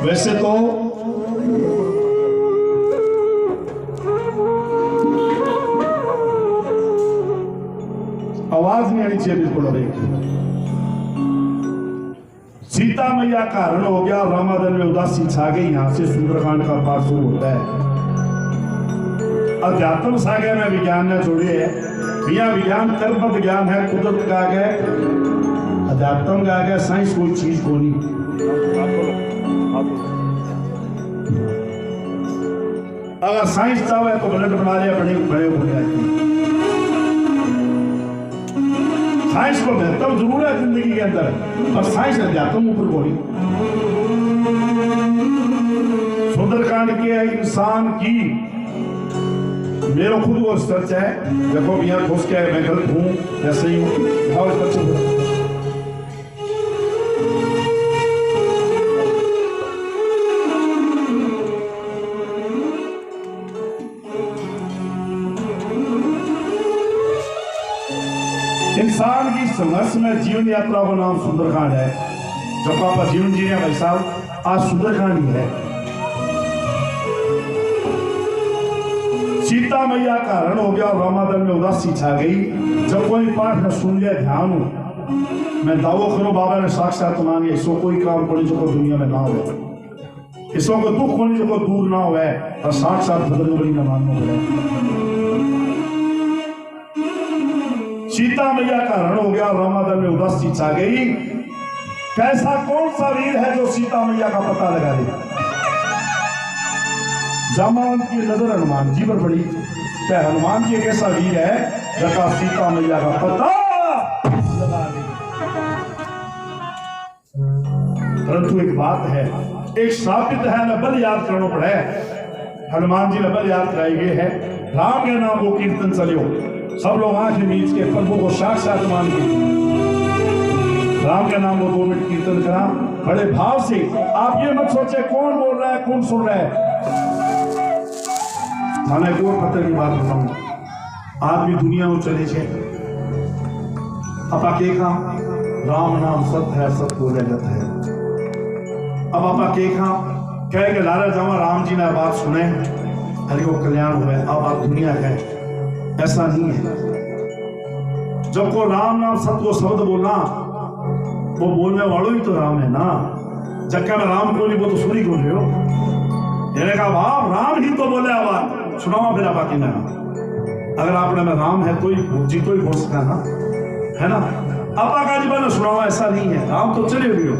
वैसे तो आवाज नहीं आनी चाहिए बिल्कुल। अरे सीता मैया का हरण हो गया, रामादन में उदासी छा गई। यहां से सुंदरकांड का पाठ शुरू होता है। अध्यात्म सागर में विज्ञान ने जोड़े है। भैया विज्ञान कर्म विज्ञान है, कुदरत का आगे अध्यात्म का आगे साइंस कोई चीज को नहीं। अगर साइंस चाहे तो ब्लड बना लिया, बड़े बड़े हो जाते। साइंस को महत्व जरूर है जिंदगी के अंदर, और साइंस अध्यात्म ऊपर कोई। सुंदरकांड के इंसान की मेरा खुद वो सच है। देखो भैया घुस के मैं गलत हूं जैसे ही हूं। इंसान की संघर्ष में जीवन यात्रा का नाम सुंदरकांड है। जब आप जीवन जी रहे भाई साहब, आज सुंदरकांड ही है। सीता मैया का हरण हो गया और रामादन में उदासी छा गई। जब कोई पाठ न सुन लिया ध्यान हो, मैं दावो करूं बाबा ने साक्षात मांगे। इसको कोई काम पड़े जो दुनिया में ना हो, इसको को दुख होने जो दूर ना हो, और साक्षात बदल बड़ी न मानो। सीता मैया का हरण हो गया, रामादन में उदासी छा गई। कैसा कौन सा वीर है जो सीता मैया का पता लगा दे? जामावंत की नजर हनुमान जी पर पड़ी। क्या हनुमान जी एक ऐसा वीर है जहाँ सीता मैया का पता लगा दे? परंतु एक बात है, एक साबित है, न बल याद करना पड़े। हनुमान जी ने बल याद कराई गए है। राम के नाम वो कीर्तन चलियो, सब लोग आंखें मीच के प्रभु को साक्षात मान के राम के नाम वो 2 मिनट कीर्तन करा बड़े भाव से। आप ये मत सोचे कौन बोल रहा है कौन सुन रहा है। थाना एक और पत्र की बात बताऊं। आज भी दुनिया में चले छे अपा के काम राम नाम सत्य है, सत्य बोले जाता है। अब आपा के काम कहे कि लारा जावा राम जी ने बात सुने, हरि को कल्याण हुए। अब आप दुनिया कहे ऐसा नहीं है। जब को राम नाम सत्य को शब्द बोलना, वो बोलने वालों ही तो राम है ना। जब में राम बोली वो तो सुनी बोल रहे हो। मैंने कहा बाप राम ही तो बोले, अब सुनाओ फिर बाकी ना। अगर आपने में राम है तो ही तो ही बोल सका ना, है ना। आपा का जी मैंने सुनाओ, ऐसा नहीं है। राम तो चले भी हो।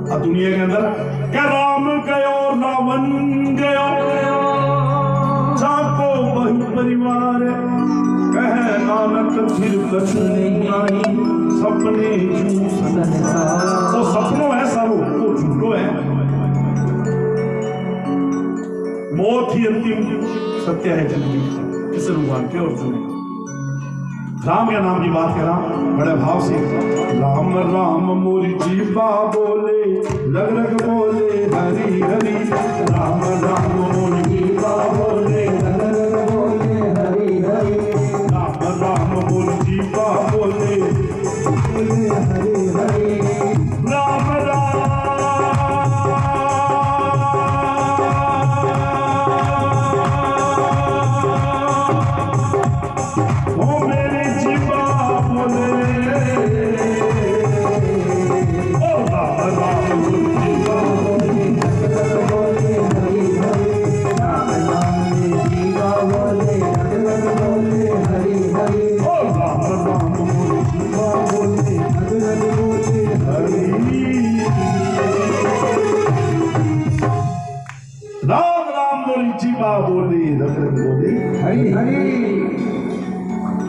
अब दुनिया के अंदर क्या राम गयो रावण गयो, जाको बहु परिवार कह नानक फिर कछु नहीं, सपने वो सपनों है सारो, वो झूठो है। मौत ही अंतिम सत्य है जिंदगी। किस भगवान के और सुने राम के नाम की बात करा बड़े भाव से। राम राम मोरी जीवा बोले, लग लग बोले हरि हरि। राम राम मोरी जीवा बोले, लग लग बोले हरि हरि। राम राम मोरी जीवा बोले, हरि हरि। राम राम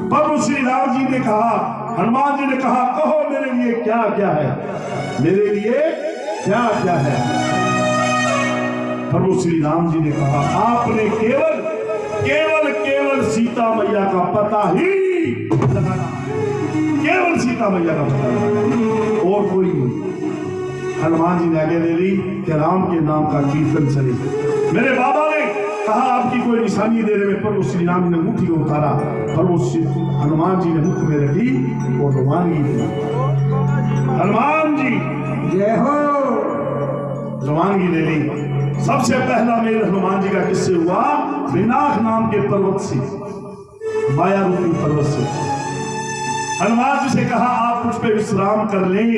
प्रभु श्री राम जी ने कहा, हनुमान जी ने कहा, कहो मेरे लिए क्या क्या है, मेरे लिए क्या क्या है। प्रभु श्री राम जी ने कहा, आपने केवल केवल केवल सीता मैया का पता ही लगाना, केवल सीता मैया का पता लगाना, और कोई नहीं। हनुमान जी ने आगे दे दी कि राम के नाम का कीर्तन चले। मेरे बाबा ने कहा आपकी कोई निशानी दे रहे, प्रभु श्री राम ने मुट्ठी को उतारा, प्रभु श्री हनुमान जी ने मुख में रखी और भगवान की हनुमान जी जय हो। रवानगी ले ली। सबसे पहला मेल हनुमान जी का किससे हुआ? विनाक नाम के पर्वत से, माया रूपी पर्वत से। हनुमान जी से कहा आप मुझ पे विश्राम कर लें।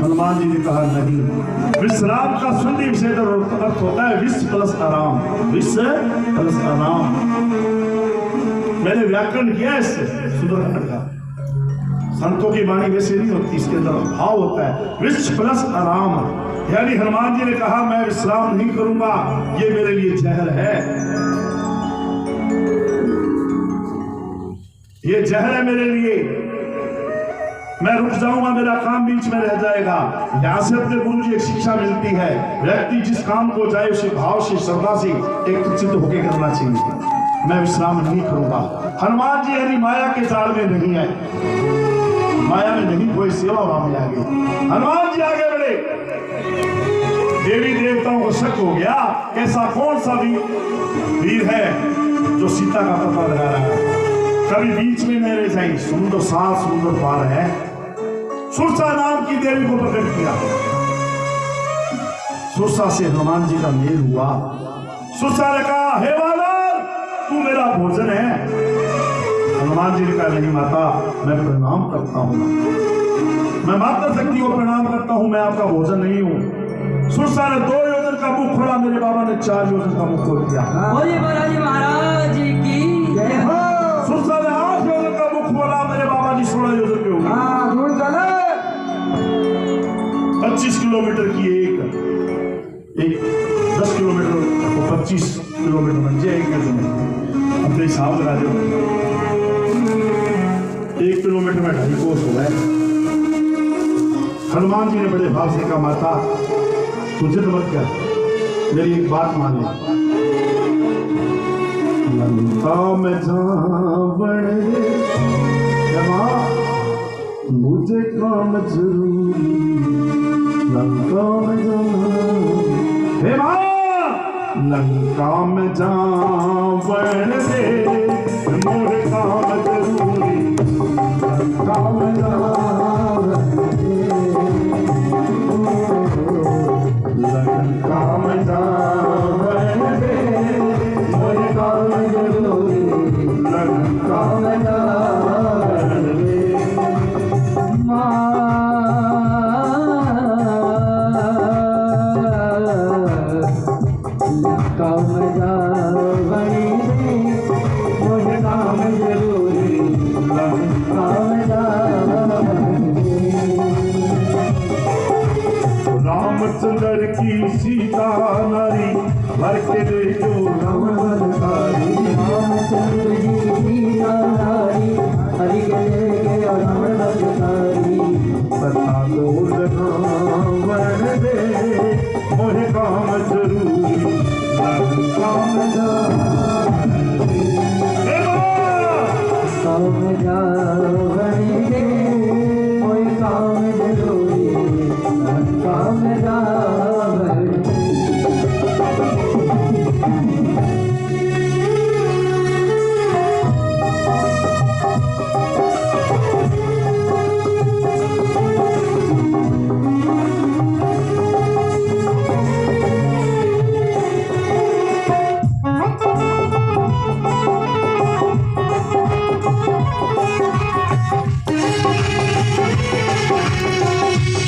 हनुमान जी ने कहा नहीं। विश्राम का सुंदर विषय अर्थ होता है विश्व प्लस आराम, विश्व प्लस आराम। मैंने व्याकरण किया इससे सुंदरकांड का। संतों की वाणी वैसे नहीं होती, इसके अंदर भाव होता है विश्व प्लस आराम। यानी हनुमान जी ने कहा मैं विश्राम नहीं करूंगा, ये मेरे लिए जहर है, ये जहर है मेरे लिए। मैं रुक जाऊंगा, मेरा काम बीच में रह जाएगा। यहां से अपने गुरु जी एक शिक्षा मिलती है, व्यक्ति जिस काम को जाए उसे भाव से, श्रद्धा से एक चित्त होकर करना चाहिए। मैं विश्राम नहीं करूंगा। हनुमान जी यानी माया के जाल में नहीं है, माया में नहीं, कोई सेवा वहां में आगे। हनुमान जी आगे बढ़े। देवी देवताओं को शक हो गया ऐसा कौन सा वीर है जो सीता का पता लगा रहा है, कभी बीच में नहीं रह जाए। सुंदर सात सुंदर पार है। सुरसा नाम की देवी को प्रकट किया। सुरसा से हनुमान जी का मेल हुआ। सुरसा ने कहा हे वानर तू मेरा भोजन है। हनुमान जी ने कहा नहीं माता, मैं प्रणाम करता हूं, मैं माता शक्ति को प्रणाम करता हूं, मैं आपका भोजन नहीं हूं। सुरसा ने 2 योजन का मुख खोला, मेरे बाबा ने 4 योजन का मुख खोल दिया। महाराज की जय हो। सुरसा ने 8 योजन का मुख खोला, मेरे बाबा जी 16 योजन के हो गए। 25 किलोमीटर की एक 10 किलोमीटर तो 25 किलोमीटर बन जाए एक योजन। अपने हिसाब लगा दो, 1 किलोमीटर में 2.5 कोस हो गए। हनुमान जी ने बड़े भाव से कहा माता तू जिद मत कर, मेरी एक बात मान ले। लंका में जावण मुझे काम जरूरी, लंका में हे मां, लंका में जावण दे मोरे काम जरूरी, लंका में जावण दे, लंका में जावण दे मोरे काम जरूरी, लंका में जावण दे। रामचंद्र की सीता नारी भर के ले जो रावणकारी, रामचंद्र की सीता नारी हर के ले रावणकारी, बता दो रावण दे मोहे काम जरूरी, काम जावण दे, काम जावण दे मोहे काम जरूरी, काम जावण दे।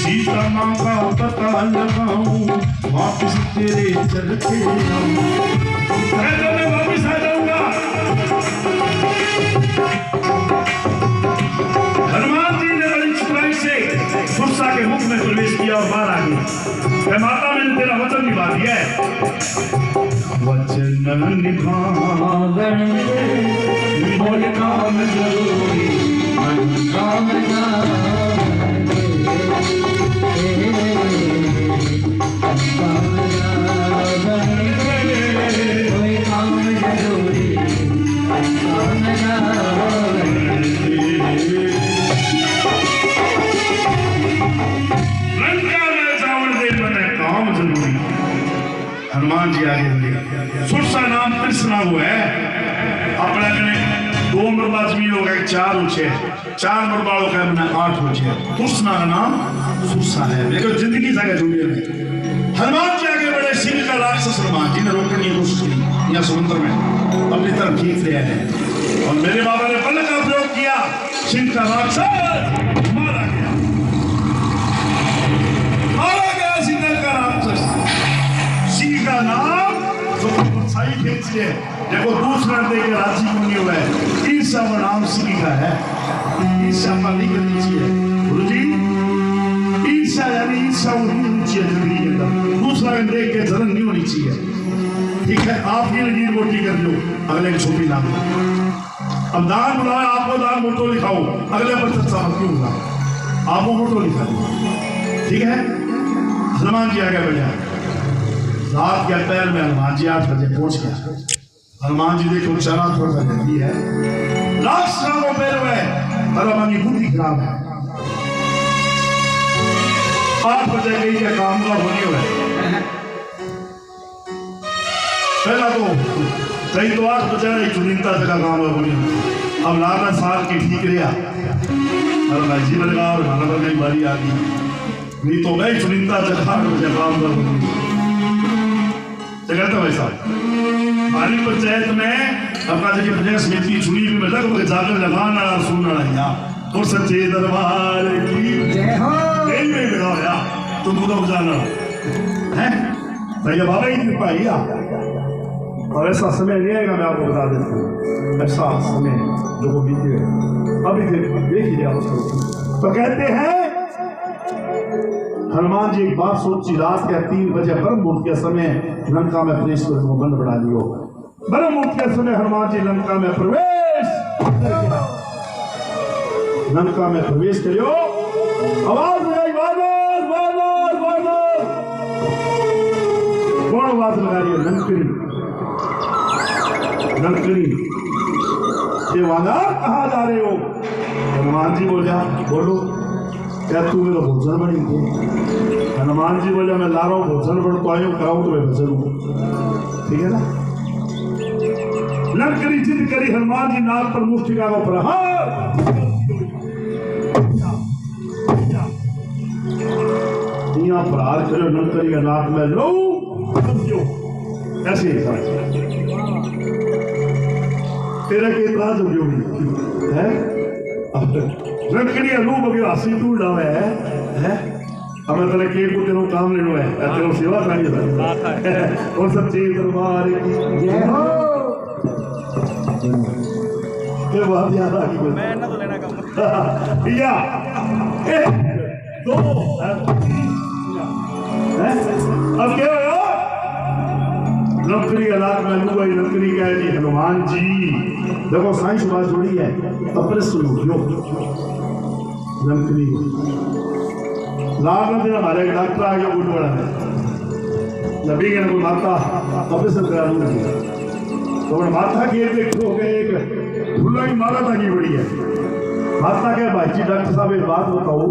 सीता माँ का पता लगाऊं, वापिस तेरे चलते आऊं, मैं वापिस आ जाऊंगा। हनुमान जी ने बड़ी चतुराई से सुरसा के मुख में प्रवेश किया और बाहर आ गई। माता मैंने तेरा वचन निभा दिया है, वचन निभावन मोर काम जरूरी, काम जावण दे, काम जावण दे कोई काम जरूरी, काम जावण दे। लंका में जावण दे बने काम जरूरी। हनुमान जी आगे बढ़े। सुरसा नाम कृष्णा हुआ है अपना 2 मरला जमीन हो गए, 4 ऊंचे 4 मरबालों का अपना 8 हो जाए। तुस्ना का नाम सुसा है। देखो जिंदगी सागे दुनिया में हनुमान जी आगे बढ़े। सिंह का राक्षस हनुमान जी ने रोकने की कोशिश की यहाँ समुद्र में, अपनी तरफ खींच लिया है और मेरे बाबा ने बल का प्रयोग किया। सिंह का राक्षस मारा गया, मारा गया सिंह का राक्षस। सिंह का नाम जो सही खींच लिया। देखो दूसरा देख राजी को नहीं हुआ है। ईर्षा का नाम सिंह का है। ईर्षा पर नहीं करनी चाहिए गुरु जी। ईर्षा यानी ईर्षा होनी चाहिए जिंदगी के अंदर। दूसरा देख के जलन नहीं होनी चाहिए। ठीक है, आप ये लीड रोटी कर लो, अगले की छोटी नाम। अब दान बुलाए, आपको दान मोटो लिखाओ, अगले पर चर्चा मत क्यों होगा, आपको मोटो लिखा दो। ठीक है, हनुमान जी आगे बढ़े। रात के पैर में हनुमान जी 8 बजे पहुंच गया। हनुमान जी देखो चना थोड़ा सा जल्दी है, राष्ट्र को पैर हुए, हनुमान की बुद्धि खराब है। 8 बजे गई क्या काम का होने हुआ है। पहला तो कई तो 8 बजे चुनिंदा जगह काम है होनी। अब लाना साल की ठीक रहा और मैं जीवन का और भगवान की बारी आ गई। नहीं तो मैं चुनिंदा जगह मुझे काम कर जगह भाई साहब। हमारी पंचायत में अपना जगह पंचायत समिति चुनी भी मिला तो जाकर लगाना सुनना यहाँ और सच्चे दरबार की जय हो। में लगाया तुम तो जाना है भैया बाबा ही कृपा ही और ऐसा समय नहीं आएगा। मैं आपको बता देता हूँ ऐसा समय जो वो बीते अभी देख ही लिया उसको। तो कहते हैं हनुमान जी एक बात सोची। रात के 3 बजे ब्रह्म मुहूर्त के समय लंका में प्रवेश कर बंद बढ़ा लियो। ब्रह्म मुहूर्त के समय हनुमान जी लंका में प्रवेश करियो। आवाज लगाई वानर वानर वानर। कौन आवाज लगा रही है? नंकरी। ये वानर कहाँ जा रहे हो? हनुमान जी बोलिया बोलो क्या तू मेरा भोजन बनी थे? हनुमान जी बोले मैं ला रहा हूँ भोजन बन तो आयु कराऊँ तो मैं भोजन हूँ। ठीक है ना। लंकरी जिद करी हनुमान जी नाल पर मुष्टिका को प्रहार। यहाँ प्रहार करो लंकरी का नाक में लो ऐसे तेरा के इतराज हो गई है। लंकरी लू बगे हासी तू डावे है। अब मैं तेरे केक को तेरे काम लेनो है, तेरे सेवा करनी है और सच्चे दरबार की जय हो। ये बात याद आ गई। मैं ना तो लेना काम या 1 2 अब क्या हो? लंकरी अलाक में लुगाई लंकरी कहे जी हनुमान जी देखो साइंस बात जोड़ी है। अपने सुनो क्यों लंकरी लाभ दिन हमारे एक डॉक्टर आ गया बुढ़वाड़ा में नबी के कोई माता ऑपरेशन करा लूंगी तो माता की देखो एक फुल्ला की माला ताकि बड़ी है। माता के भाई जी डॉक्टर साहब एक बात बताओ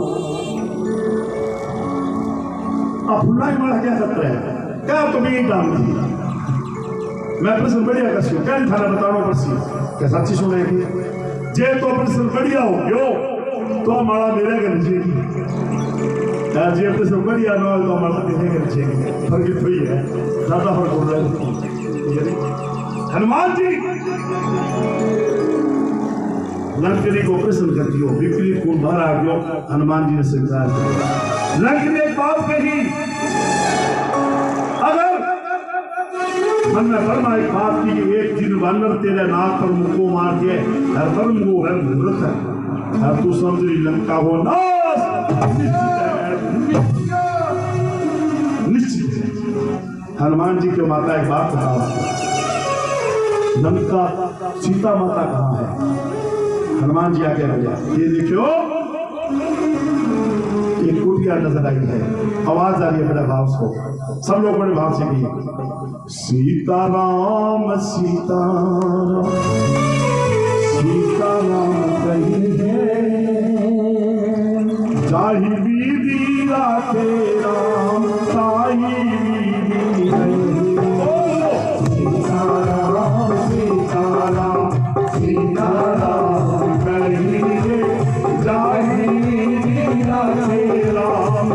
आप फुल्ला की माला क्या करते हैं? क्या तुम्हें एक काम थी मैं ऑपरेशन बढ़िया कर क्या थाना बताना पड़सी क्या सच्ची सुनेगी जे तो ऑपरेशन बढ़िया हो गयो तो माला मेरे घर नीचे जे ऑपरेशन बढ़िया ना हो तो माला मेरे घर नीचे फर्क तो ही है ज्यादा फर्क हो रहा है। हनुमान जी लंकरी को ऑपरेशन कर दियो विपरीत खून बाहर आ गयो। हनुमान जी ने स्वीकार किया। लंकरी एक बात कही अगर मन में फरमा एक बात की कि एक दिन वानर तेरे नाक पर मुक्को मार के हर धर्म को हर मुहूर्त है हर तू समझ लंका हो नाश निश्चित। हनुमान जी के माता एक बात कहा लंका सीता माता कहाँ है? हनुमान जी आके भैया ये देखो एक कुटिया नजर आई है। आवाज आ रही है बड़े भाव से सब लोग बड़े भाव से कहिए सीताराम सीताराम सीताराम कहिए जाहि बीदी राखे राम साई बीदी सीताराम सीताराम सीताराम कहिए राम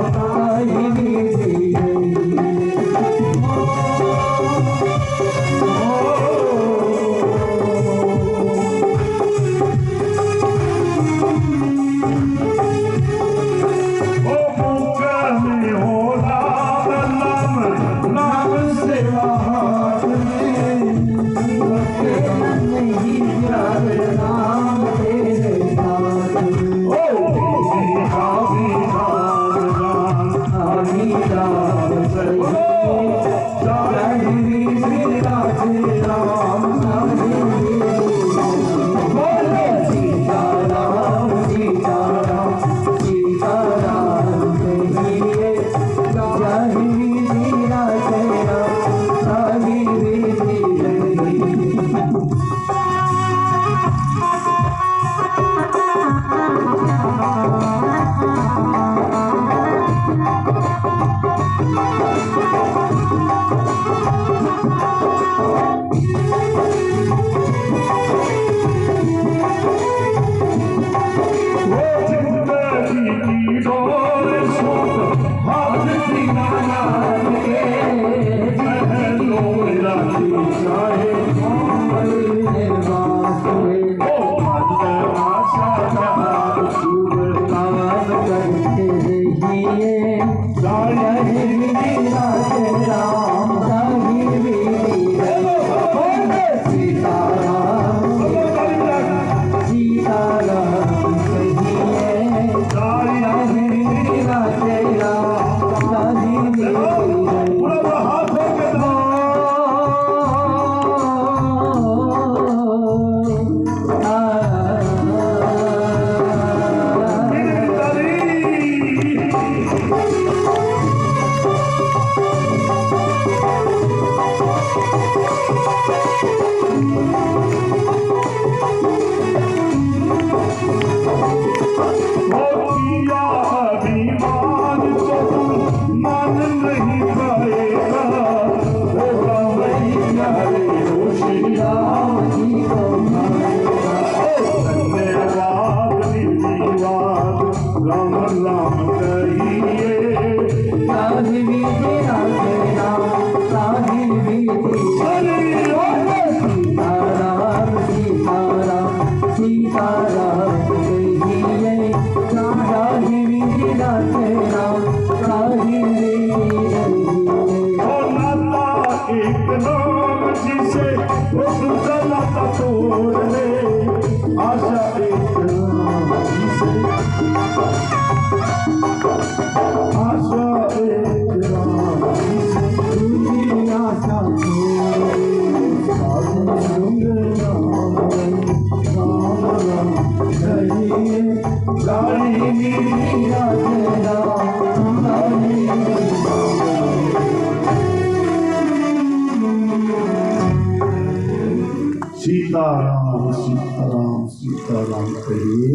सीताराम सीताराम सीताराम कहिए,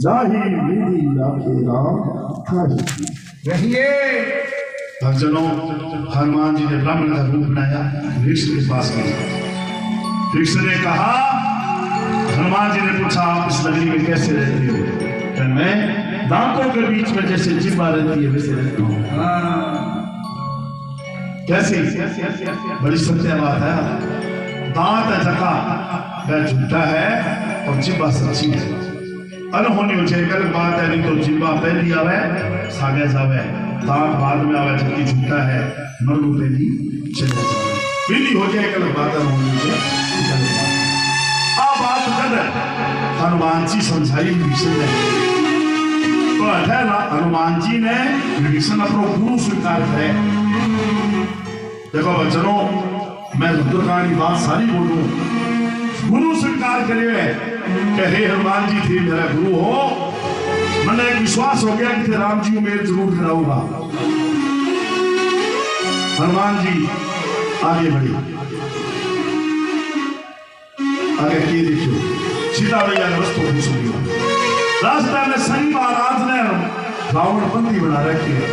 जाहि विधि राखे राम ताहि। रहिए भक्तजनों, हनुमान जी ने ब्राह्मण का रूप बनाया, वृक्ष के पास गए। वृक्ष ने कहा, हनुमान जी ने पूछा, आप इस नगरी में कैसे रहते हो? तो मैं दांतों के बीच में जैसे जिह्वा रहती है वैसे रहता हूँ। कैसे? बड़ी सत्य बात है। दांत जका वह झूठा है और जिह्वा सच्ची है। अनहोनी हो जाए गलत बात है, नहीं तो जिह्वा पहली आवे सागे जावे, दांत बाद में आवे जबकि झूठा है, मरनू पहली चले जावे। बिल्ली हो जाए गलत बात है, होनी से गलत बात। अब बात कर हनुमान जी समझाई विभीषण ने, तो है ना, हनुमान जी ने विभीषण अपना गुरु स्वीकार करे। देखो बच्चों, मैं रुद्रकांड की बात सारी बोलूं, गुरु स्वीकार करे कि हे हनुमान जी थे मेरा गुरु हो, मैंने एक विश्वास हो गया कि राम जी मेरे जरूर कराऊंगा। हनुमान जी आगे बढ़े, आगे की देखियो, सीता भैया ने वस्तु पूछ लिया। रास्ता में शनि महाराज ने रावण बंदी बना रखी है।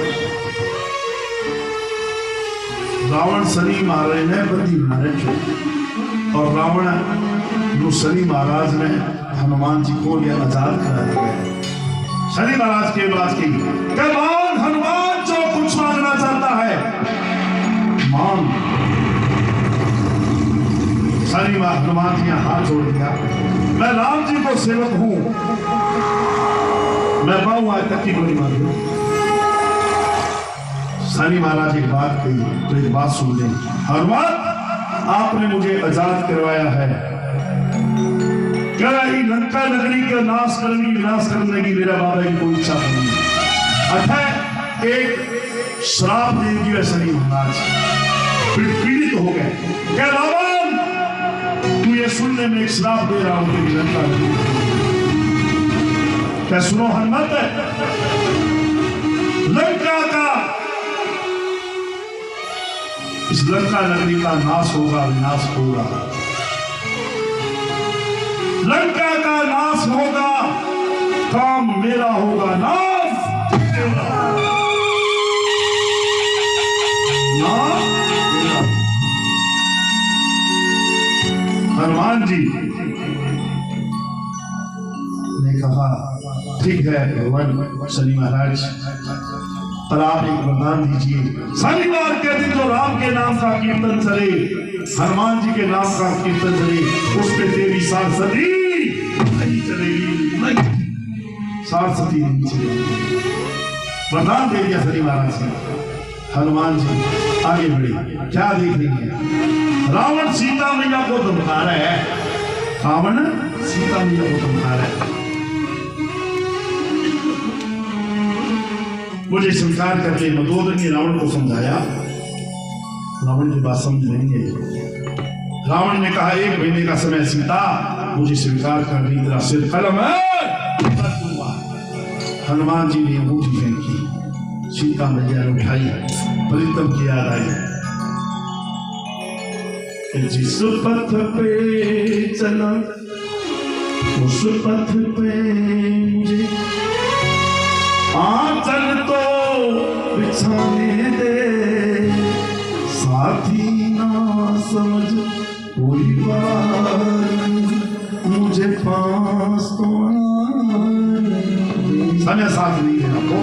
रावण शनि महाराज ने बंदी बना रखी और रावण शनि महाराज ने हनुमान जी को यह आजाद करा दिया। शनि महाराज के बात की कमान हनुमान जो कुछ मांगना चाहता है मांग। शनि हनुमान जी ने हाथ जोड़ दिया, मैं राम जी को सेवक हूं, मैं पाऊं आज तक की गोली मांगी। शनि महाराज एक बात कही तो एक बात सुन लें, हनुमान आपने मुझे आजाद करवाया है, क्या ही लंका नगरी का नाश करने की मेरा बाबा की कोई इच्छा नहीं। अतः एक श्राप दे दिया शनि महाराज, फिर पीड़ित हो गए। क्या रावण तू ये सुनने में एक श्राप दे रहा हूं तेरी लंका नगरी, क्या सुनो हनुमत, लंका का इस लंका नगरी का नाश होगा, विनाश होगा, लंका का नाश होगा, काम मेरा होगा, नाश तेरा, नाश तेरा। हनुमान जी ने कहा ठीक है भगवान शनि महाराज, पर आप एक वरदान दीजिए, शनिवार के दिन जो राम के नाम का कीर्तन चले, हनुमान जी के नाम का कीर्तन चले, उस पे तेरी सारसती नहीं चलेगी, नहीं सारसती नहीं चलेगी। वरदान दे दिया शनि महाराज ने। हनुमान जी आगे बढ़े, क्या देख रही है, रावण सीता मैया को धमका रहा है, रावण सीता मैया को धमका रहा है, मुझे स्वीकार करके मदोदर ने रावण को समझाया, रावण की बात समझ नहीं है। रावण ने कहा एक महीने का समय सीता मुझे स्वीकार कर दी, तेरा सिर कलम है। हनुमान जी ने अंगूठी फेंकी, सीता मैया ने उठाई, प्रीतम की याद आई, जिस पथ पे चला उस पथ पे मुझे आंचल तो बिछाने दे, साथी ना समझ कोई बात, मुझे पास तो समय साथ नहीं है आपको।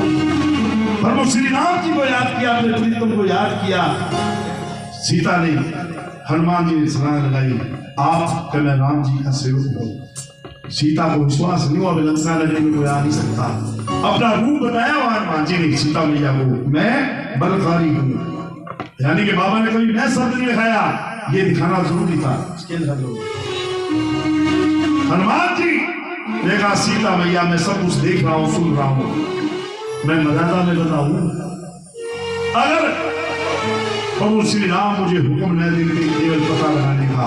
प्रभु श्री राम जी को याद किया, अपने प्रीतम को याद किया। सीता ने हनुमान जी ने सलाह लगाई, आप क्या मैं राम जी का सेवक हूं। सीता को विश्वास नहीं हुआ, लंका नगरी में कोई आ नहीं सकता। अपना रूप बताया हनुमान जी ने सीता मैया को, मैं बलकारी हूं, यानी कि बाबा ने कभी मैं शब्द नहीं दिखाया, ये दिखाना जरूरी था। हनुमान जी देखा सीता मैया मैं सब कुछ देख रहा हूं, सुन रहा हूं, मैं मर्यादा में बताऊं, अगर प्रभु श्री राम मुझे हुक्म न देते केवल पता लगाने का,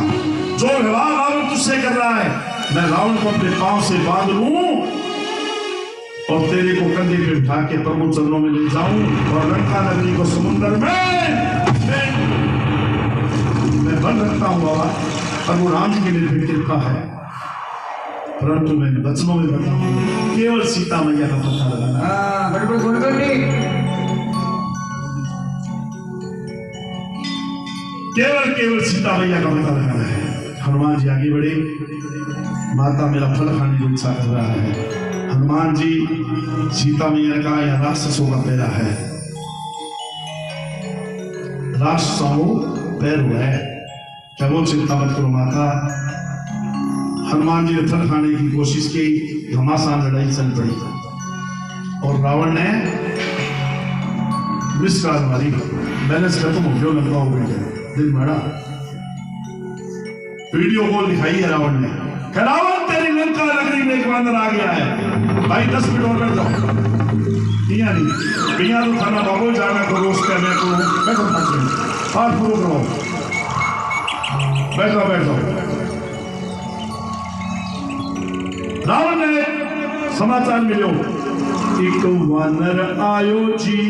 जो व्यवहार रावण तुझसे कर रहा है, मैं रावण को अपने पांव से बांध लूं और तेरे को कंधे पे उठा के प्रभु चरणों में ले जाऊं और लंका नगरी को समुद्र में मैं बंद रखता हूं। बाबा प्रभु राम जी के लिए कृपा है, परंतु मैं वचनों में बताऊं, केवल सीता मैया का पता लगाना। केवल सीता मैया का पता लगाना है। हनुमान जी आगे बढ़े, माता मेरा फल खाने की इच्छा कर रहा है। हनुमान जी सीता मैया ने कहा यह राक्षसों का पैरा है, राक्षसों पैर हुआ है, क्या वो चिंता मत करो माता। हनुमान जी ने फल खाने की कोशिश की, घमासान लड़ाई चल पड़ी और रावण ने मिसकाल मारी, बैलेंस खत्म हो गया, लंका हो गया, दिल बड़ा। वीडियो कॉल दिखाई है रावण ने, रावण तेरी लंका नगरी में एक बंदर आ गया है, भाई 10 मिनट और बैठ जाओ। किया नहीं किया तो खाना बाबू जाना करो, उसका मैं को बैठो हाथ पूरा करो, बैठ जाओ। रावण ने समाचार मिलो, एक वानर आयो जी,